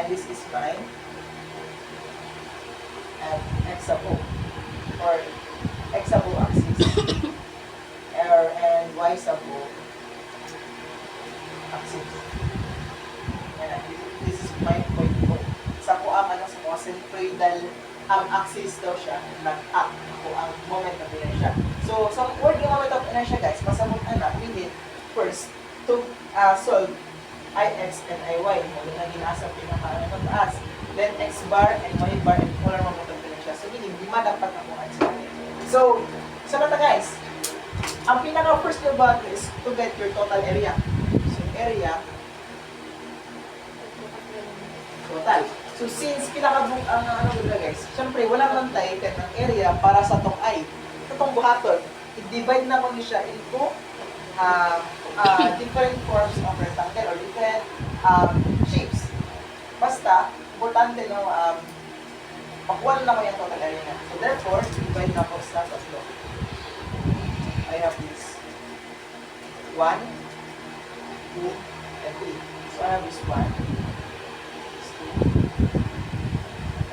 this is my x-apo or x-apo axis and y-apo axis. Yan, this is my point po. Sa po ang ano, sa mga centroidal axis daw siya, nag-act po ang moment of inertia. So, sa word yung moment of inertia guys, masamot na, we need first to solve Ix and Iy, muli na ginasa pinaka-taas. Then x bar and y bar and polar moment of inertia. So, meaning, lima dapat na kung sa akin. So, sa mata guys, ang pinaka-first nyo ba is to get your total area. So, area, total. So, since pinaka-book ang ano guys, syempre, wala man tayo ng area para sa tong I. Sa tong buhaton, i-divide na mo siya into different forms of rectangle or different shapes. Basta, importante no, makuha na ko yung total area na. So therefore, divide na ko sa tatlo. I have this 1, 2, and 3. So I have this 1, this 2,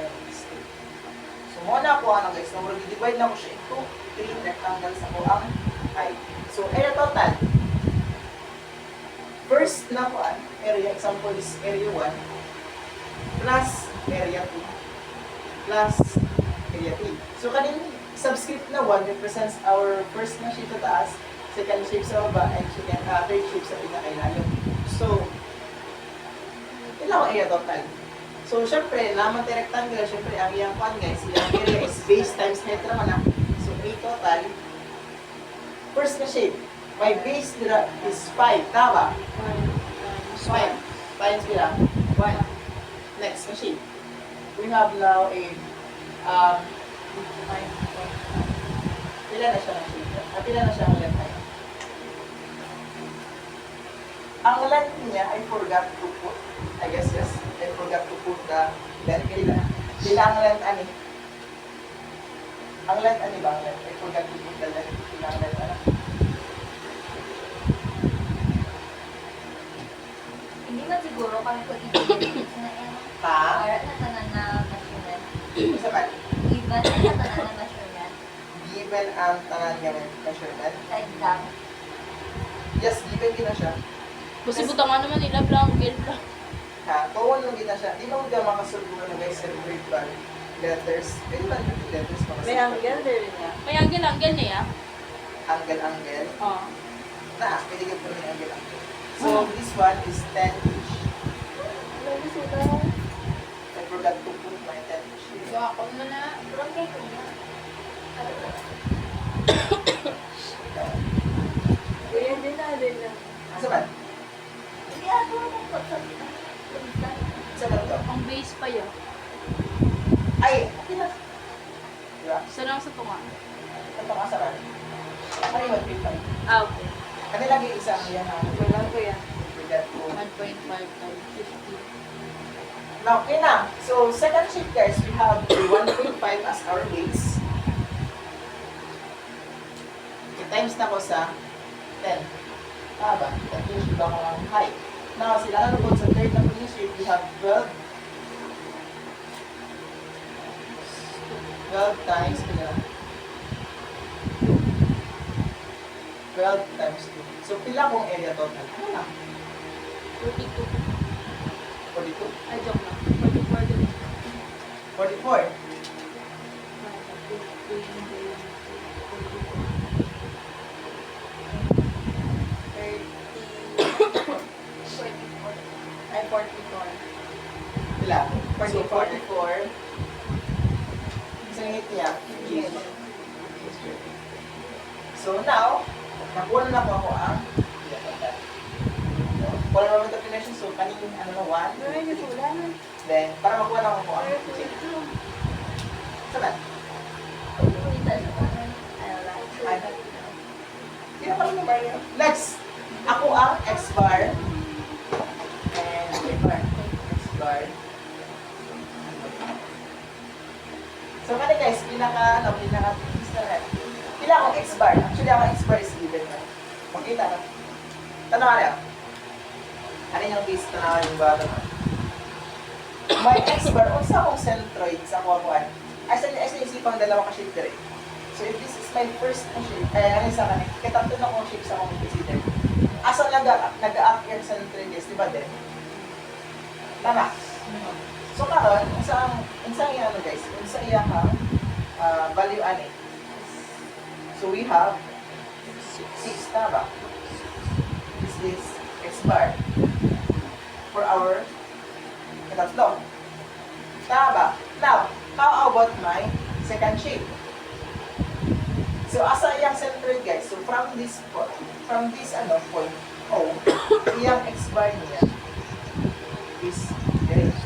and this 3. So muna ko ano guys, so divide na ko siya into 3 rectangles ako ang I. So, area total. First na po, area, example is area 1 plus area 2 plus area 3. So, kaning subscript na 1 represents our first na shape sa taas, second shape sa baba, and third shape sa pinakailalim. So, yun lang ang area total. So, syempre, naman tayo rectangle, syempre, ang iyang pan guys, yung area is base times height naman na. So, A total, first na shape, my base nila is 5, tama? 5 times nila, 1. Next na shape. We have now a, pila na siya ng shape? Pila na siya ang length height? Ang length niya, I forgot to put, I guess yes, I forgot to put the length. Pila ang length ani? Ang length ani ba? I forgot to put the length. Pila ang length ani? Hindi man siguro kami ko i-difference na yan. Ha? Para na tanan na measurement. Isa ba? Given na tanan na measurement. Given ang tanan nga measurement. Side lang. Yes, given din na siya. Kasi butangan naman nila blanket lang. Ha? Tuwan lang din na siya. Di ba mo ka makasulbuhan na guys, celebrate ba? Letters. Pwede ba yung letters makasulbuhan? May angle din niya. May anggel niya. Angle. Oo. Pwede ka po yung angle. So, this one is 10 each. I forgot to put my 10 each. So, ako mo na. Pero kay ko niya. Kuya din na din na. Asa ba? Hindi ako mong sa Asa ba ito? Ang base pa yun. Ay! Okay na. Diba? Isa lang sa tunga. Ito ang asaran. Ano yung 1.5? Ah, okay. Ano lagi isang yan ha? Walang kuya. Forgot to. 1.5 times 50. Now, okay na. So, second sheet guys, we have the 1.5 as our base. I-times na ko sa 10. Ba? Ito ba ko ang height. Now, sila na po sa third na po yung sheet, we have 12. 12 times 12 times 2. So, pila kong area total? Ano lang? 42. 42? Ay, joke lang. 44 din. 44? Ay, 44. Pila? 44. So, 44. Isang hit niya? Yes. So now, nakuha na po ako ang polar moment of inertia. So, kaning ano na 1. Ay, wala na. Then, para makuha na ako ang Ay, Saan? Kita sa kanan. Ay, hindi na pala naman yun. Next, ako ang X bar and Y bar. X bar. So, kani guys, pinaka pila akong X bar. Actually, ang X bar is given na. Makita na. Tanong ka rin. Ano yung base na yung bottom? may X bar, o sa akong centroid sa kuha-kuhan. Ay sa isipang dalawa ka shape dire. So if this is my first shape, ay ano sa kanin, kitatlo na kong shape sa akong consider. Asa nag-a-up yung centroid is, di ba din? Tama. So karon, unsang iya ano guys, unsang iya ka value ani. So we have 6 tama. This is X bar for our katatlo. Tama. Now, how about my second shape? So asa iyang centroid guys? So from this point O, iyang X bar niya is there.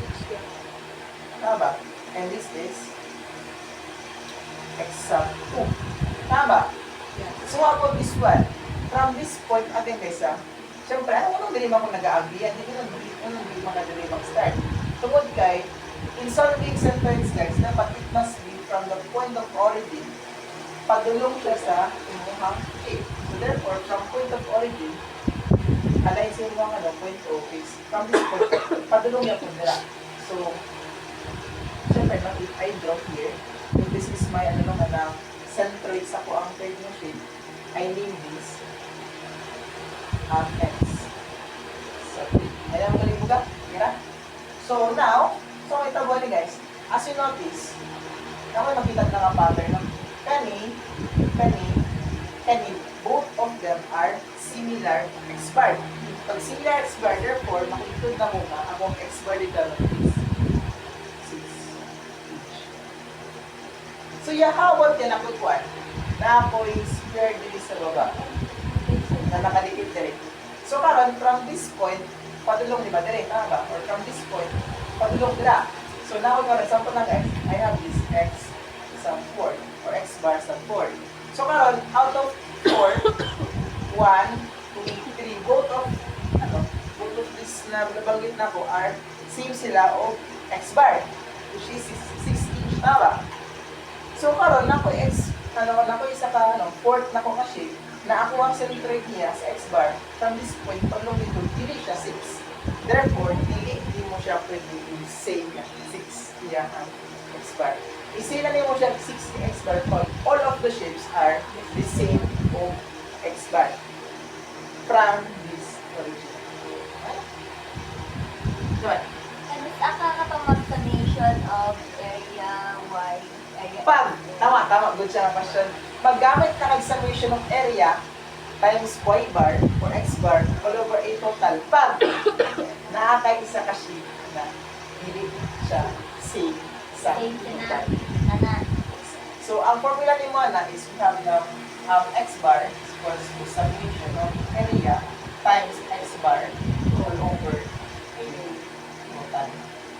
Tama. And this is X2. Tama. So how about this one? From this point, atin guys siyempre, ano nang dili mo nag-aabiyan? Hindi ko nang dili makadali mag-start. Tungod kay, in solving centroids guys, dapat it must be from the point of origin, padulong siya sa inyong shape. So therefore, from point of origin, align sa inyong point O is, from this point, padulong niya po nila. So, siyempre, if I draw here, if this is my centroid sa ko ang third na shape, I name this X. So, ayan mo libuga? Kira? So, now, ito po guys, as you notice, naman makita na nga pattern ng kani, both of them are similar X bar. Pag similar X bar, therefore, makikita na muna akong X bar dito is 6 each. So, yeah, how about yan ako kuwan? Na ako is square dito sa baba. Na nakadikit direct. So, karon from this point, padulong di ba direct? Tama ba? Or from this point, padulong dira. So, now, for example na guys, I have this X sub 4 or X bar sub 4. So, karon out of 4, 1, 2, 3, both of this na nabanggit na ko are same sila o X bar, which is 6 inch. Tama. So, karon nako isa ka fourth na ko ka shape na ako ang centroid niya sa X bar from this point pagulong dito, dili siya 6. Therefore, hindi mo siya pwede i-say na 6 niya ang X bar. I-say na mo siya 6 X bar because all of the shapes are the same of X bar from this origin. Diba? And it's a kakapamag-summation of area Y, area Tama, good siya na question. Paggamit ka ng summation of area times Y bar or X bar all over A total, pag naakay isa ka shape na hindi siya same sa same total. na. So, ang formula ni Moana is we have the X bar is equals to summation of area times X bar all over A total.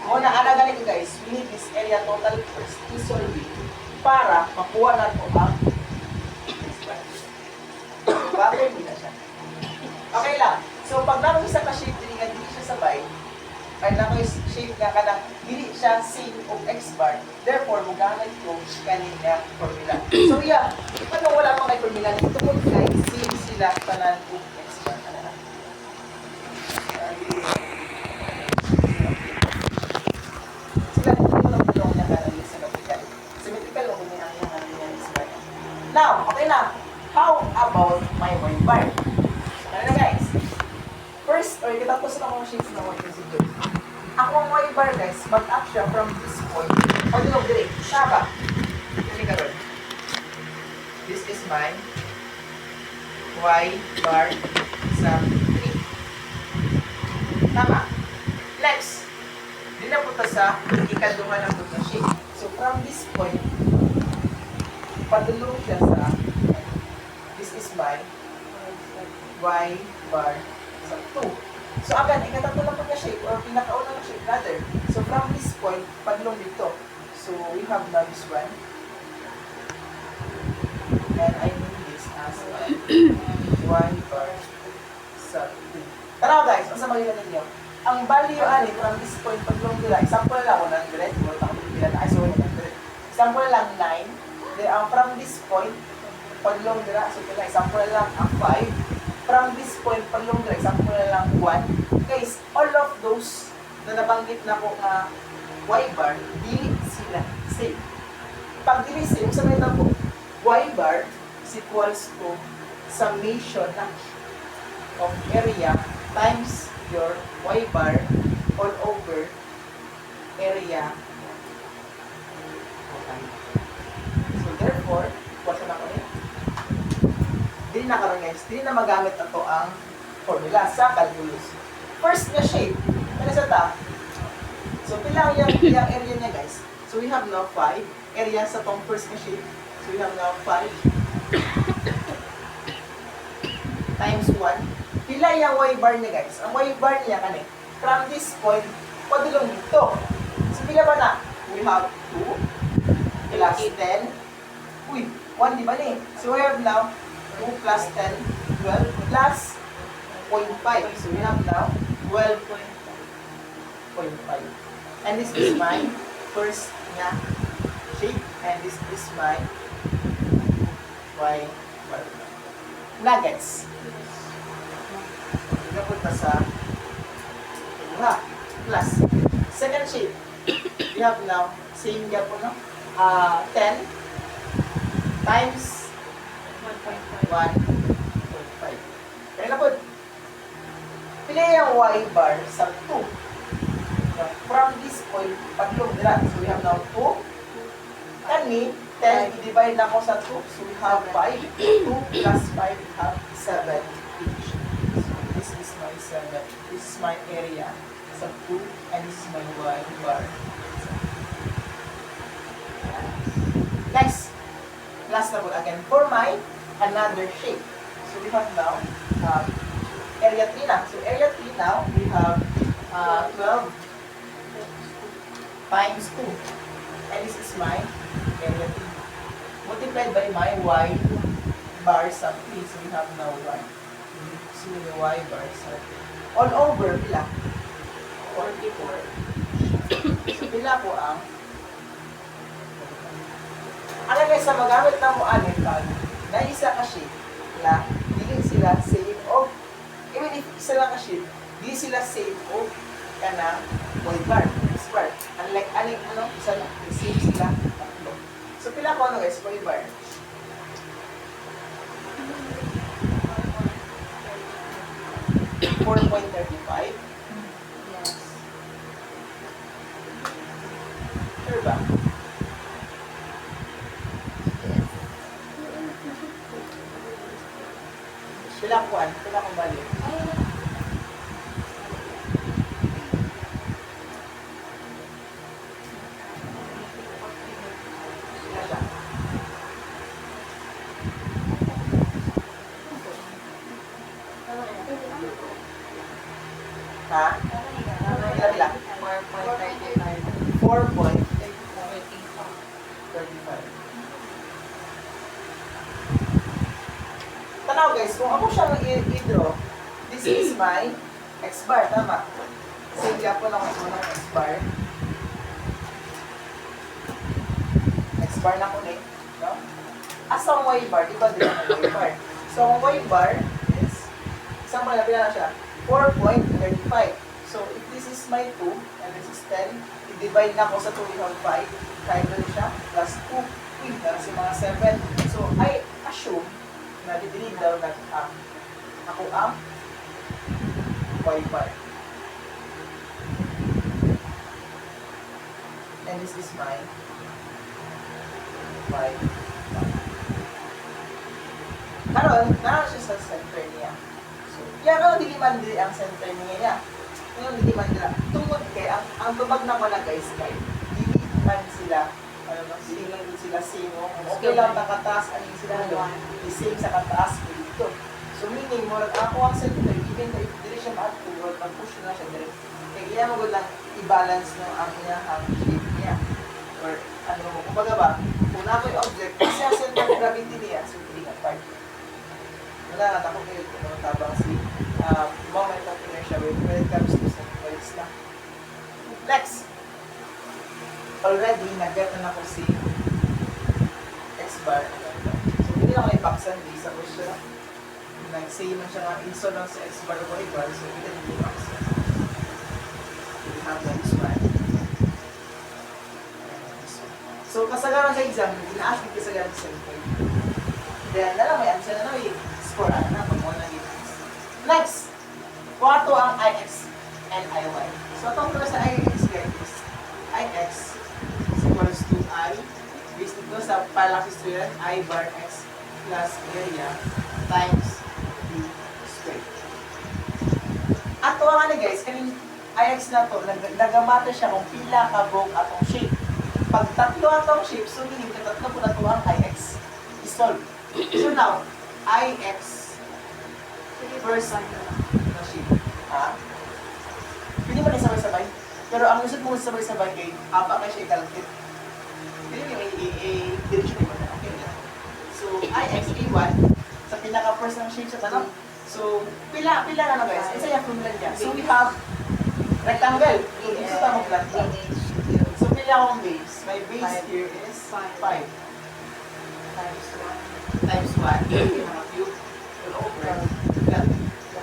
Muna, ana ganito guys, we need this area total first to solve it para makuha natin ang X bar. Bakit hindi na siya? Okay lang. So, pag naman isa ka shape, hindi siya sabay, ay naman shape nga ka na hindi siya same of X bar. Therefore, magamit ko kanina formula. So, yeah, paano wala pang kay formula nito? Tungkol kay same sila tanan of X bar. Sila nito yung tulong niya karami sa logical. Symmetrical o kung ang X bar. Now, okay na. How about my Y bar? Ano na guys? First, kitapos na akong shapes na Y procedure. Ako ang Y bar guys, mag-up siya from this point. Pag-ilog direct. Tama. Hindi ka ron. This is my Y bar sa 3. Tama. Next. Dinapunta sa ikaduha ng good na shape. So from this point, padulong siya sa this is my Y bar sa 2. So again, ikatatlo lang na shape or pinakauna na shape rather. So from this point, padulong dito. So we have now this one. And I name this as Y bar sa 2. Tara guys, ang sa magilan ninyo. Ang value ani from this point padulong nila, example lang 100, or example lang 9. Then from this point padulong nila, so kaya example lang ang 5. From this point padulong nila, example lang 1. Guys, all of those na nabanggit na ko nga y bar, dili sila same. Pag dili same, sa mga po, y bar is equals to summation of area times your y bar all over area. So therefore, what's na ko niya? Dili na karon guys, dili na magamit ato ang formula sa calculus. First na shape, ano sa ta? So pila yung area niya guys. So we have now 5 area sa tong first na shape. So we have now 5 times 1. Pila yung y bar niya guys. Ang y bar niya kani from this point padulong dito. So pila ba na? We have 2 plus 10. Uy, 1 di ba ni? So we have now 2 plus 10, 12 plus 0.5. So we have now 12.5. And this is my first na shape. And this is my y bar. Nuggets. Napunta sa plus. Second shape. We have now same gap po no? 10 times 1.5. Kaya na po. Pila yung y bar sa 2. From this point, paglong nila. So we have now 2. Kani, 10, i-divide na ko sa 2. So we have 5. 2 plus 5, we have 7 each. So this is my 7. This is my area sa 2. And this is my y bar. Next. Last na po again. For my another shape. So we have now area 3 na. So area 3 now, we have 12 times 2. And this is my area 3. Multiplied by my y bar sa 3. So we have now 1. So the y bar sa 3. All over, pila? 44. So pila po ang ano guys, sa magamit na mo anin pag na isa ka sheet na dili sila same of even if isa lang ka sheet, di sila same of kanang y bar, x bar. Unlike aning ano, isa lang, same sila tatlo. So pila ko ano guys, y bar? $4.35. Yes. Sure ba? Pila kuan, pila kong balik. Pila siya? Ha? Pila? 4.35. 4.35. Tanaw guys, kung ako siyang i-draw, this is my x bar, tama? Sige ako lang ako ng x bar. X bar na ko na no? As ang y bar, di ba din ang y bar? So ang y bar is, isang pala na siya, 4.35. So if this is my 2, and this is 10, i-divide na ko sa 2, we have 5, kaya na siya, plus 2, kasi mga 7. So I assume na didinig daw na ako ang y bar. And this is my y bar. Karon, naroon siya sa center niya. So, yaro dili man dili ang center niya. Ngayon dili man dila. Tungod kay ang tubag na wala guys kay dili man sila ano no, dili lang din sila sino. Okay lang nakataas ani sila no. The same sa kataas dito. So meaning mo ako ang center even though dili siya maatulog pag push na siya dire. Kaya iya mo lang i-balance no ang niya ang shape niya. Or ano mo kumbaga ba kung na may object kasi ang center of gravity niya so dili ka part. Wala na ako kayo kung tabang si moment of inertia when it comes to centroids na. Next! Already, nag-get na ako si x-bar. So, hindi na ako ipaksan, di sa ko siya. Nag-say man siya nga, install lang sa x-bar o y-bar, so hindi na ipaksan. We have this one. So, kasagaran sa exam, ina-ask yung kasagaran sa centroid. Then, may answer na may score na pag mo na next, kung ato ang IX and IY. So, itong sa IX guys, IX is equals to I, based dito sa parallax student, I bar X plus area times B squared. Ato ang ano guys, kaning IX na to, nagamata siya kung pila ka broke atong shape. Pag tatlo atong shape, so meaning katatlo po na to ang IX. I-solve. So now, IX first na shape. Ha? Pwede mo na sabay-sabay. Pero ang gusto mo sabay-sabay kay apa ka siya i-calculate. Pwede mo i-direction mo na. Okay na. So, IX A1 sa pinaka-first ng shape sa tanong. So, pila na guys. Isa yung formula niya. So, we have rectangle. Ito sa mong flat. So, pila akong base. My base here is 5 Times 1. times 1. Mga cube. All over.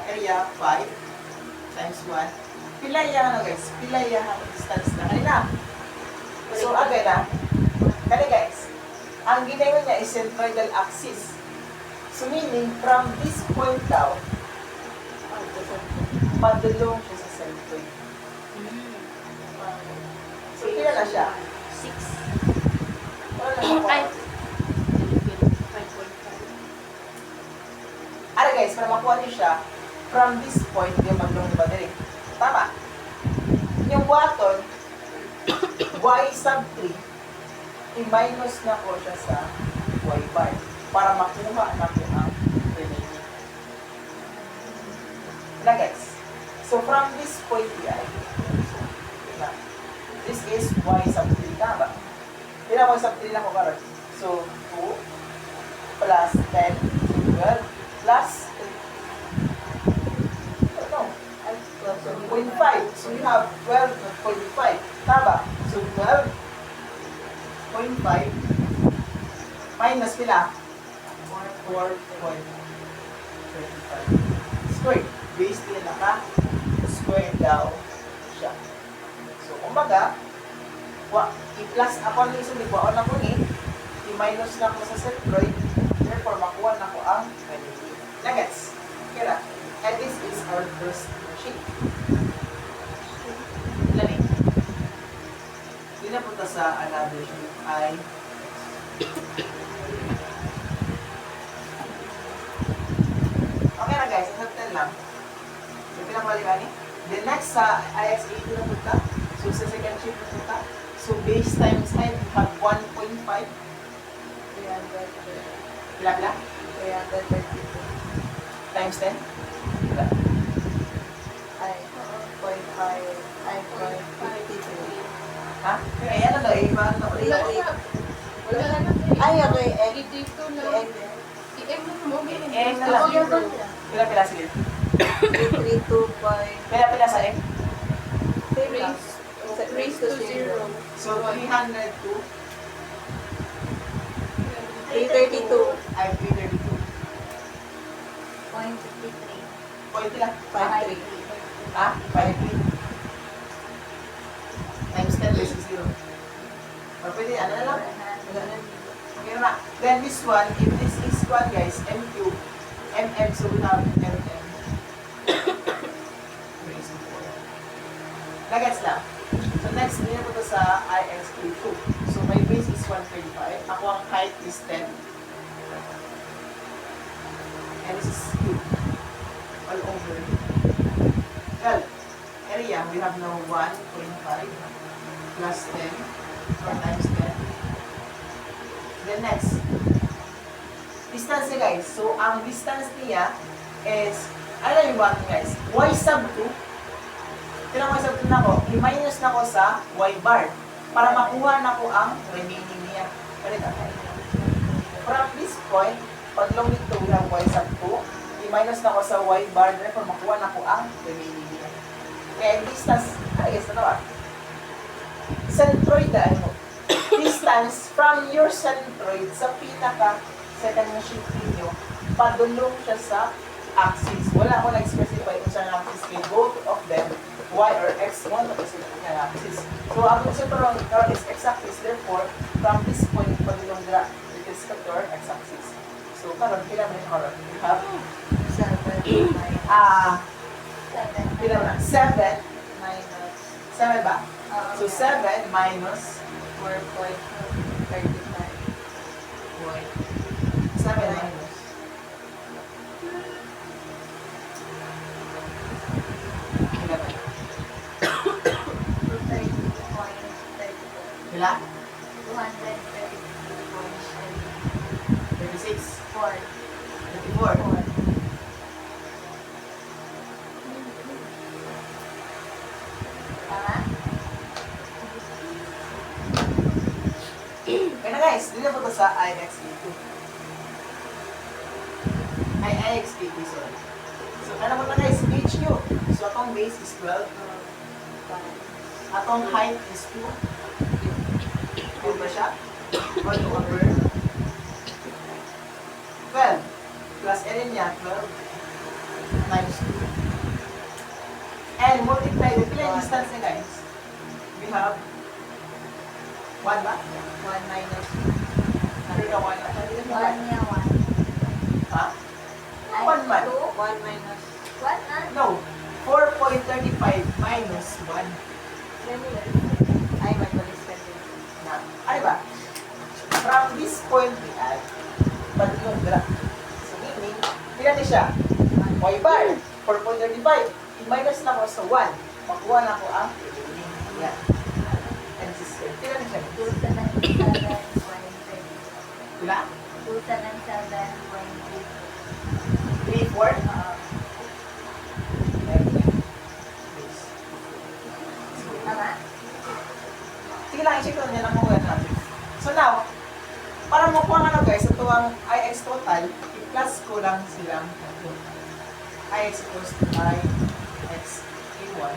Area 5 times 1. Pila yung ano guys? Pila yung distance na. Kanina. So, agad na. Kani guys. Ang ginagawa niya is centroidal axis. So, meaning, from this point down, padulong siya sa centroid. So, pila na siya? 6. Wala na siya. Ay. 5.5. Ara guys, para makuha niyo siya, from this point, yung magdong ba diri? Tama. Yung buhaton, y sub 3, i-minus na ko siya sa y bar para makuha na ko ang remaining. Na guys, so from this point here, this is y sub 3, tama ba? Pila y sub 3 na ko karon. So, 2 plus 10, 12 plus 0.5. So you have 12.5. Tama? So 12.5 minus pila? 4.25. Squared. Base nila ka. Squared daw siya. So, umaga, i-plus ako ni isang libaon na ko ni, i-minus na ko sa centroid, therefore makuha na ko ang nuggets. Kira. And this is our first sheet. Lani. Hindi na punta sa another sheet ay okay na guys, hagtan lang. So, pinakbalikan ni. The next sa IX80 na punta. So, sa second sheet na punta. So, base times height, we have 1.5. 300. Pila-pila? 332. Times 10? Pila? Ay, 0.5. Ay, 0.53. Ha? Kaya ano daw, iba na ulit. Ay, okay. Dito na. I-M na mo. M na lang. Pila-pila, sige. 332. Pila-pila sa M. Raise to 0. So, 300 to 332. ay 332. 0.53. Point lang. 53. Ha? 53. Times 10 versus 0. Or pwede, ano na lang? Okay na. Then this one, if this is 1 guys, M cube, MM, so we have MM. Nagets lang. So next, nila ko to sa IX32. So my base is 135. Ako ang height is 10. And this is cube. All over. Well, area, we have now 1.5 plus 10 or times 10. Then next, distance niya guys. So ang distance niya is, ano yung one guys? Y sub 2. Kailangan y sub 2 na ko, i-minus na ko sa y bar para makuha na ko ang remaining niya. Kalita. From this point, pag long dito we have y sub 2, i-minus na ko sa y bar para makuha na ko ang remaining niya. Kaya distance, ano guys, ano ba? Centroid na ano? Distance from your centroid sa pinaka second na sheet ninyo, padulong siya sa axis. Wala ako na-specify kung saan axis kay both of them y or x mo na kasi yung axis. So ang gusto parang is x-axis. Therefore, from this point padulong dira it is to our x-axis. So karon pila man yung karon? We have 7 minus pila man? 7 minus 7 ba? So 7 minus 4.35. 7 minus pila ba? 230.34. Pila? 233.34. 36 4. 34 Tama? Kaya na guys, dito po to sa IX82. Ay, IX80, sorry. So, kaya naman na guys, HQ. So, atong base is 12. Atong height is 2. Over siya. 1 over 12. Plus area niya, 12. Times 2. And multiply the pila yung distance niya guys. We have 1 ba? 1 minus Here ka 1. 1 niya, 1. Ha? Ay, 1 man. 2? 1 minus 1 na? No. 4.35 minus 1. ay magpalistan din. Na, ano ba? From this point we add, padulong graph. So meaning, pila ni siya? Y bar, 4.35. I-minus na ko sa 1. Makuha na ko ang remaining. Yan. And this is, pila ni siya? 277.30. Pila? 277.30. 3, 4? Tama? Sige lang, i-check lang yan ang mga natin. So now, para makuha nga na guys, ito ang IX total, i-plus ko lang silang tatlo. IX equals to IX A1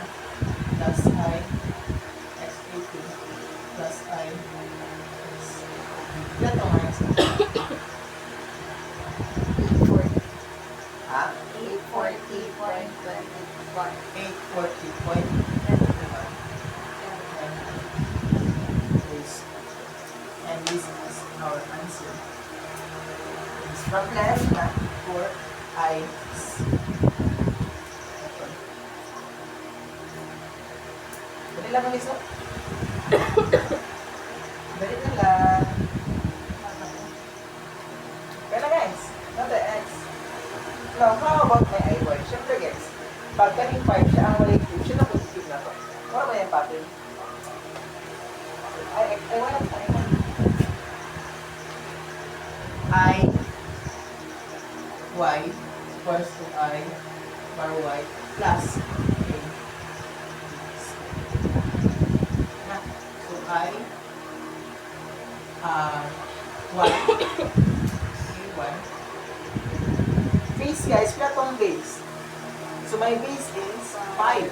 plus IX A2 plus IX. Ilan itong IX? 840. Ha? 840.21. 840.21. And this is our answer. It's from left na for I. Dali lang ang iso. Dali na lang. Kaya na guys, not the X. Now, how about my I1? Siyempre guys, pag kaning 5 siya ang relative, siya na positive na to. Ano ba yung pattern? I want to I y equals to I bar y plus a. So I y a1 base guys, flat on base. So my base is 5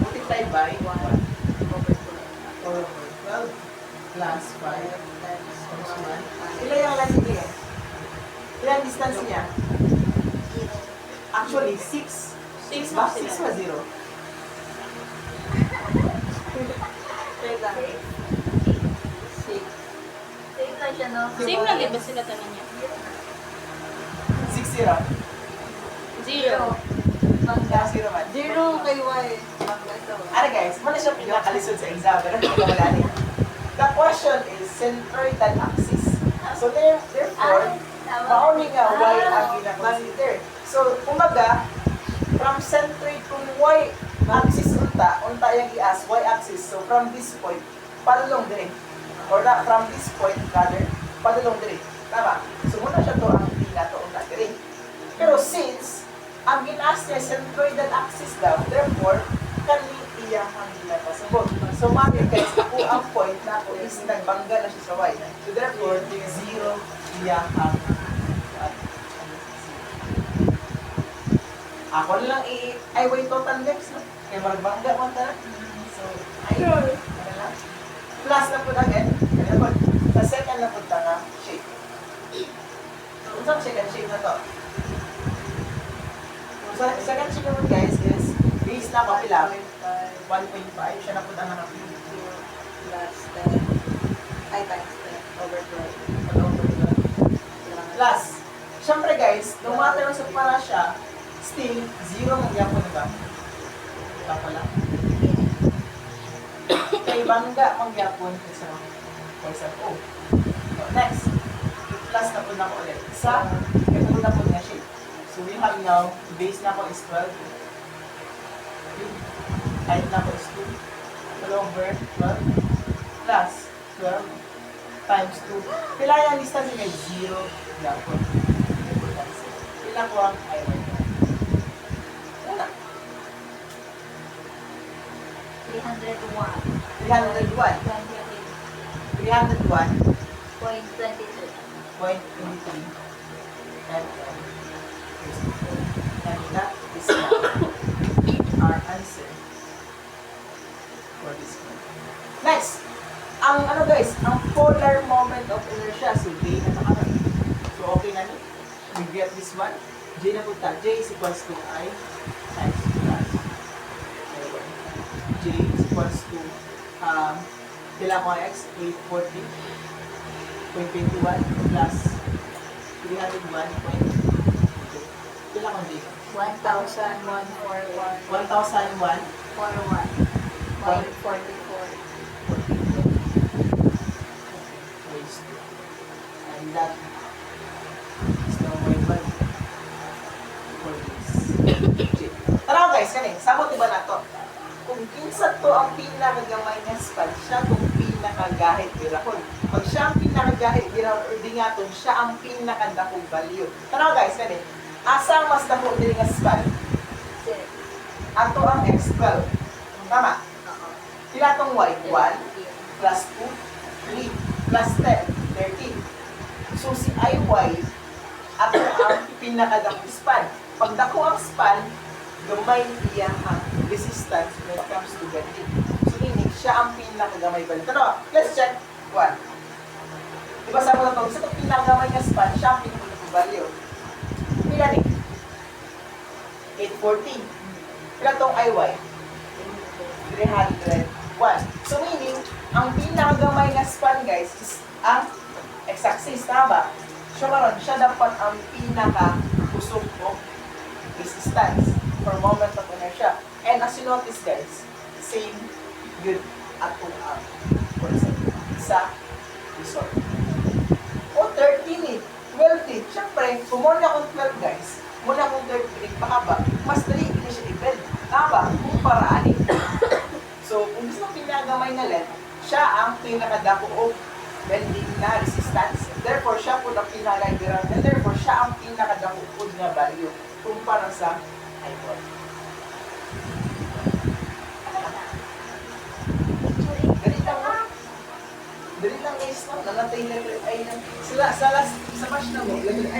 multiplied by 1 over 12 plus 5 times 1. Ilan yung last niya? Ilan ang distance niya? Actually, 6. 6 ba? 6 ba 0? Wait lang. 6. Same lang siya, no? Same lang, di ba sila tanong niya? 6 0. 0. Kaya 0 man. 0 kay Y. Magbaso. Ano guys, muna siya pinakalisod sa exam. Pero hindi ko wala niya. The question is centroidal axis. So therefore, mauni nga y ang gina-consider. So, kumaga, from centroid kung y axis unta yung i-as, y axis. So, from this point, padulong dire. Or na, from this point, rather, padulong dire. Tama? So, muna siya to ang pila to unta dire. Pero since, ang ginas niya centroidal axis daw, therefore, kani iya ang ginapasabot. So, mami guys, ako ang point na ako is nagbangga na siya sa y. So, therefore, 0 iya ang ako na lang ay wait total next, no? Kaya magbangga mo ta. So, ano lang? Plus na po agad. Kaya po, sa second na po nga shape. So, unsang second shape na to? So, sa kansi naman guys is base na ako pila. 1.5 1.5. Siya na po ang hanap. plus 10. Ay, times 10 over 12. Plus, syempre guys, no matter sa para siya, still, 0 ang yapon na ba? Ito pala. Kay bangga ang yapon kaysa O. So, next, plus na po na ko ulit. Sa, ito na po niya shape. So we have now, base na ko is 12. Height na ko is 2. Over 12. Plus 12 times 2. Pila yung distance niya? 0. Yapon. Pila ko ang I1. Una. 301. 301. 301. 0.22. 0.23 and that is now our answer for this one. Next, ang ano guys, ang polar moment of inertia, so J na naman. So okay na ni. We get this one. J na punta. J is equals to I times plus I1. J is equals to pila ko x 840. 0.21 plus 301.2. Pila kong J? 1,141. 1,001. 144. Raised to. And that is the way back for this. J. Tara guys, kanin. Sabot diba na to? Kung kinsa to ang pinakagamay nga span, siya kung pinakagahit birahon. Pag siya ang pinakagahit birahon or di nga to, siya ang pinakadakong value. Tara guys, kanin. Asa mas dako diri nga span? Ato ang x12. Tama? Pila tong y? 1 plus 2, 3 plus 10, 13. So si IY, ato ang pinakadakong span. Pag dako ang span, gamay niya ang resistance when it comes to bending. So meaning, siya ang pinakagamay value. Pero, let's check. 1. Diba sabi na ito, isa itong pinakagamay nga span, siya ang pinakagamay value. Pila ni? 840. Pila itong IY? 301. So meaning, ang pinakagamay nga span guys is ang x-axis. Tama ba? So karon, siya dapat ang pinaka-usog mo resistance for moment of inertia. And as you notice guys, same good at ang sa result. O 13 eh, 12 eh. Siyempre, kung muna akong 12 guys, muna akong 13 pakaba, mas dali hindi siya i-bend. Tama, kung paraan eh. So, kung gusto mong pinagamay na LED, siya ang pinakadako o bending na resistance. Therefore, siya po ang pinaka-liberal and therefore, siya ang pinakadako o na value kumpara sa iPhone. Dali lang guys, no? Nangatay letter I lang. Sa last, sa match na mo, letter I